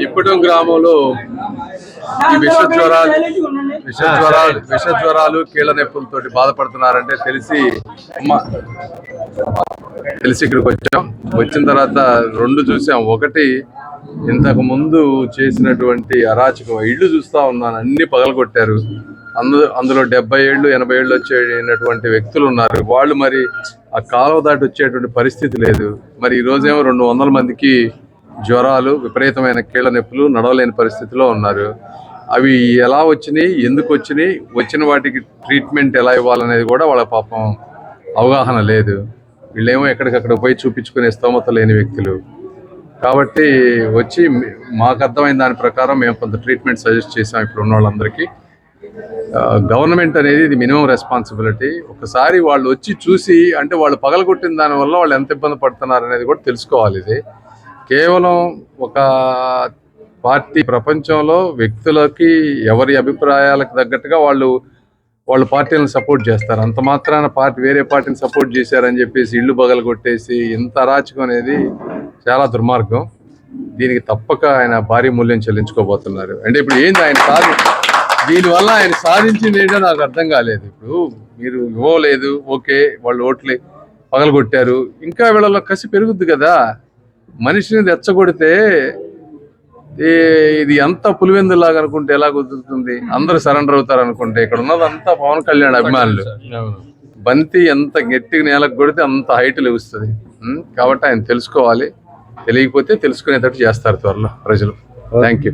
ఇప్పటం గ్రామంలో ఈ విష జ్వరాలు కీళ్ళ నొప్పులతో బాధపడుతున్నారంటే తెలిసి ఇక్కడికి వచ్చాం. వచ్చిన తర్వాత రెండు చూసాం. ఒకటి, ఇంతకు ముందు చేసినటువంటి అరాచకం ఇళ్ళు చూస్తా ఉన్నాను, అన్ని పగలగొట్టారు. అందులో 70 ఏళ్ళు 80 ఏళ్ళు వచ్చేటువంటి వ్యక్తులు ఉన్నారు. వాళ్ళు మరి ఆ కాలువ దాటి వచ్చేటువంటి పరిస్థితి లేదు. మరి ఈ రోజేమో 200 మందికి జ్వరాలు, విపరీతమైన కీళ్ళ నొప్పులు, నడవలేని పరిస్థితిలో ఉన్నారు. అవి ఎలా వచ్చినాయి, ఎందుకు వచ్చినాయి, వచ్చిన వాటికి ట్రీట్మెంట్ ఎలా ఇవ్వాలనేది కూడా వాళ్ళ పాపం అవగాహన లేదు. వీళ్ళేమో ఎక్కడికక్కడ పోయి చూపించుకునే స్తోమత లేని వ్యక్తులు. కాబట్టి వచ్చి మాకు అర్థమైన దాని ప్రకారం మేము కొంత ట్రీట్మెంట్ సజెస్ట్ చేసాం ఇప్పుడు ఉన్న వాళ్ళందరికీ. గవర్నమెంట్ అనేది ఇది మినిమం రెస్పాన్సిబిలిటీ. ఒకసారి వాళ్ళు వచ్చి చూసి, అంటే వాళ్ళు పగలగొట్టిన దానివల్ల వాళ్ళు ఎంత ఇబ్బంది పడుతున్నారు అనేది కూడా తెలుసుకోవాలి. ఇది కేవలం ఒక పార్టీ, ప్రపంచంలో వ్యక్తులకి ఎవరి అభిప్రాయాలకు తగ్గట్టుగా వాళ్ళు పార్టీలను సపోర్ట్ చేస్తారు. అంత మాత్రాన వేరే పార్టీని సపోర్ట్ చేశారని చెప్పేసి ఇళ్ళు పగలగొట్టేసి ఇంత అరాచకం అనేది చాలా దుర్మార్గం. దీనికి తప్పక ఆయన భారీ మూల్యం చెల్లించుకోబోతున్నారు. అంటే ఇప్పుడు ఏంది దీనివల్ల ఆయన సాధించింది ఏంటో నాకు అర్థం కాలేదు. ఇప్పుడు మీరు ఇవ్వలేదు, ఓకే, వాళ్ళు ఓట్లు పగలగొట్టారు, ఇంకా వీళ్ళలో కసి పెరుగుద్ది కదా. మనిషిని రెచ్చగొడితే ఇది ఎంత పులివెందులాగా అనుకుంటే ఎలా కుదురుతుంది? అందరూ సరెండర్ అవుతారు అనుకుంటే. ఇక్కడ ఉన్నదంతా పవన్ కళ్యాణ్ అభిమానులు. బంతి ఎంత గట్టిగా నేలకు కొడితే అంత హైట్ లెగుస్తుంది. కాబట్టి ఆయన తెలుసుకోవాలి. తెలియకపోతే తెలుసుకునేటట్టు చేస్తారు త్వరలో ప్రజలు. Thank you.